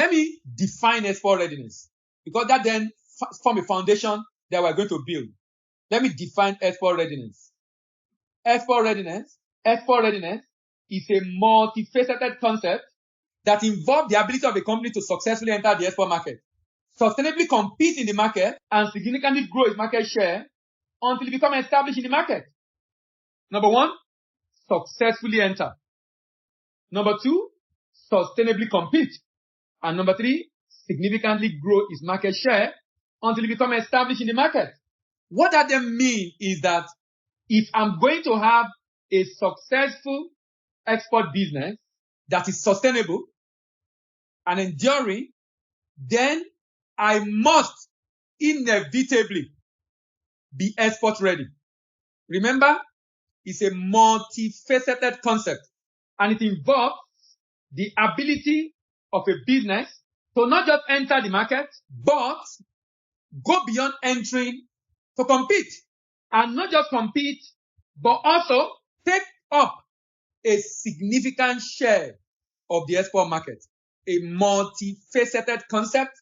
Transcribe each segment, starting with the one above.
Let me define export readiness, because that then form a foundation that we're going to build. Let me define export readiness. Export readiness is a multifaceted concept that involves the ability of a company to successfully enter the export market, sustainably compete in the market, and significantly grow its market share until it becomes established in the market. Number one, successfully enter. Number two, sustainably compete. And number three, significantly grow its market share until it becomes established in the market. What that then means is that if I'm going to have a successful export business that is sustainable and enduring, then I must inevitably be export ready. Remember, it's a multifaceted concept, and it involves the ability of a business to not just enter the market, but go beyond entering to compete. And not just compete, but also take up a significant share of the export market. A multifaceted concept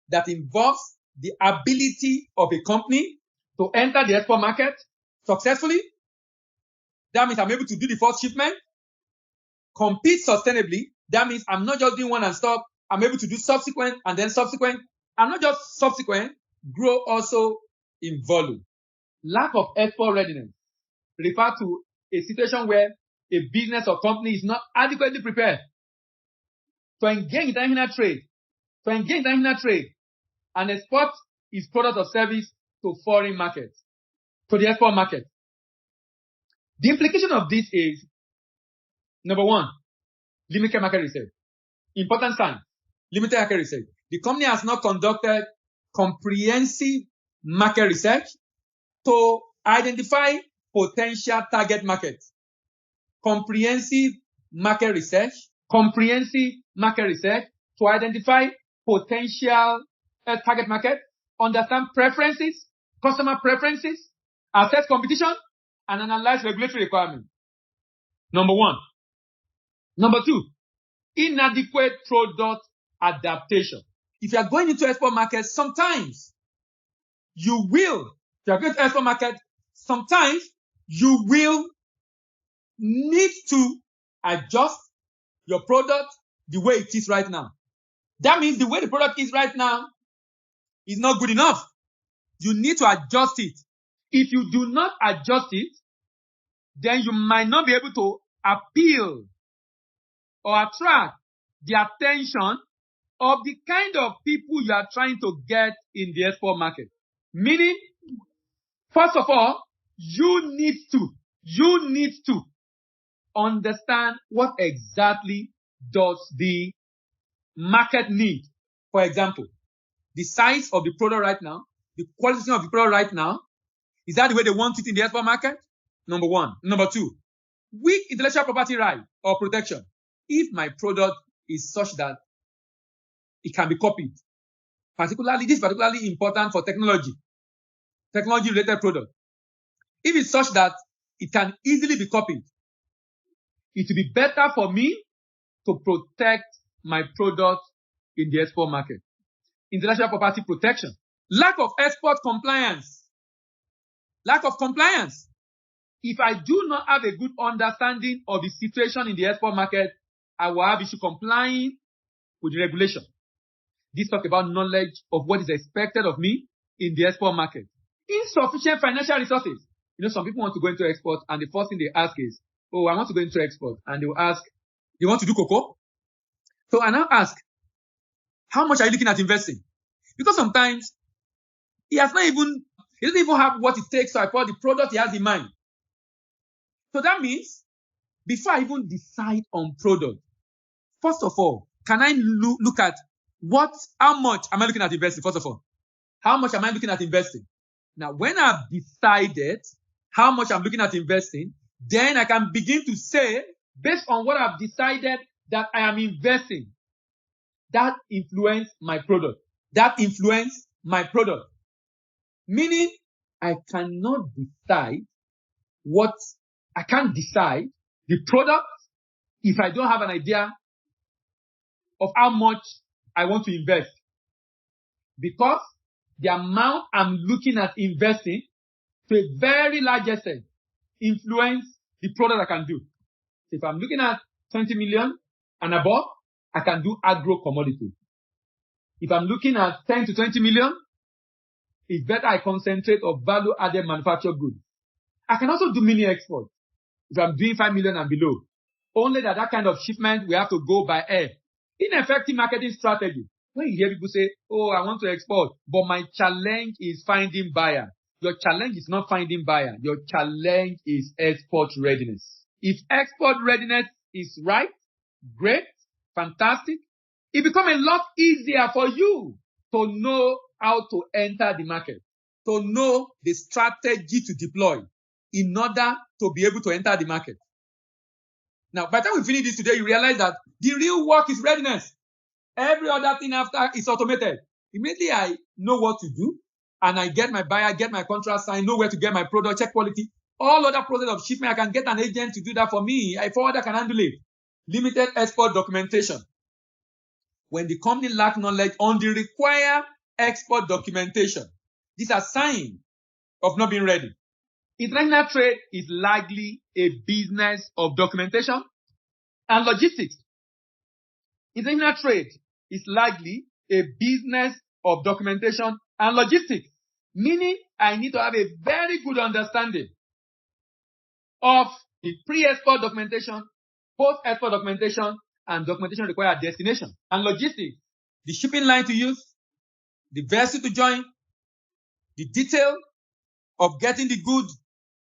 that involves the ability of a company to enter the export market successfully. That means I'm able to do the first shipment, compete sustainably. That means I'm not just doing one and stop. I'm able to do subsequent and then subsequent, and not just subsequent, grow also in volume. Lack of export readiness refers to a situation where a business or company is not adequately prepared to engage in international trade, and export its product or service to foreign markets, to the export market. The implication of this is, number one, limited market research. Important sign, limited market research. The company has not conducted comprehensive market research to identify potential target markets. Comprehensive market research to identify potential target market, understand preferences, customer preferences, assess competition, and analyze regulatory requirements. Number one. Number two, inadequate product adaptation. If you are going into export markets, sometimes you will, if you are going to export market, sometimes you will need to adjust your product the way it is right now. That means the way the product is right now is not good enough. You need to adjust it. If you do not adjust it, then you might not be able to appeal or attract the attention of the kind of people you are trying to get in the export market. Meaning, first of all, you need to understand what exactly does the market need. For example, the size of the product right now, the quality of the product right now, is that the way they want it in the export market? Number one. Number two, weak intellectual property right or protection. If my product is such that it can be copied, this is particularly important for technology-related product. If it's such that it can easily be copied, it will be better for me to protect my product in the export market. Intellectual property protection. Lack of export compliance. If I do not have a good understanding of the situation in the export market, I will have issue complying with the regulation. This talks about knowledge of what is expected of me in the export market. Insufficient financial resources. Some people want to go into export, and the first thing they ask is, oh, I want to go into export. And they will ask, you want to do cocoa? So I now ask, how much are you looking at investing? Because sometimes he doesn't even have what it takes to acquire the product he has in mind. So that means, before I even decide on product, first of all, can I look at how much am I looking at investing? First of all, how much am I looking at investing? Now, when I've decided how much I'm looking at investing, then I can begin to say, based on what I've decided that I am investing, that influence my product. Meaning, I can't decide the product if I don't have an idea of how much I want to invest. Because the amount I'm looking at investing to a very large extent influence the product I can do. If I'm looking at 20 million and above, I can do agro commodity. If I'm looking at 10 to 20 million, it's better I concentrate on value-added manufactured goods. I can also do mini export if I'm doing 5 million and below. Only that kind of shipment we have to go by air. Ineffective marketing strategy. When you hear people say, oh, I want to export, but my challenge is finding buyer. Your challenge is not finding buyer. Your challenge is export readiness. If export readiness is right, great, fantastic, it becomes a lot easier for you to know how to enter the market, to know the strategy to deploy in order to be able to enter the market. Now, by the time we finish this today, you realize that the real work is readiness. Every other thing after is automated. Immediately I know what to do, and I get my buyer, get my contract signed, know where to get my product, check quality. All other process of shipment, I can get an agent to do that for me. A forwarder can handle it. Limited export documentation. When the company lacks knowledge on the required export documentation, these are signs of not being ready. International trade is largely a business of documentation and logistics. International trade is largely a business of documentation and logistics, meaning I need to have a very good understanding of the pre-export documentation, post-export documentation, and documentation required at destination. And logistics, the shipping line to use, the vessel to join, the detail of getting the goods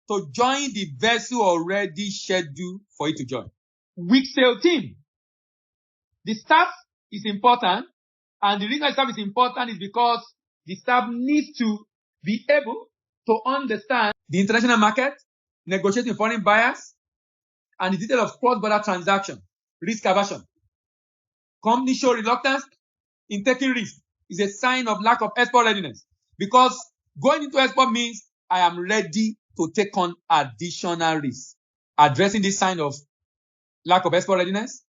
to join the vessel already scheduled for it to join. Weak sale team. The staff is important, and the reason the staff is important is because the staff needs to be able to understand the international market, negotiating foreign buyers, and the detail of cross-border transaction, risk aversion. Companies show reluctance in taking risk is a sign of lack of export readiness, because going into export means I am ready to take on additional risk. Addressing this sign of lack of export readiness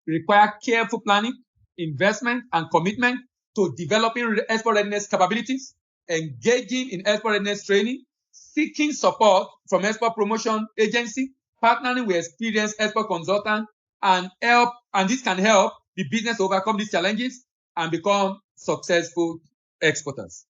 require careful planning, investment, and commitment to developing export readiness capabilities, engaging in export readiness training, seeking support from export promotion agency, partnering with experienced export consultants, and this can help the business overcome these challenges and become successful exporters.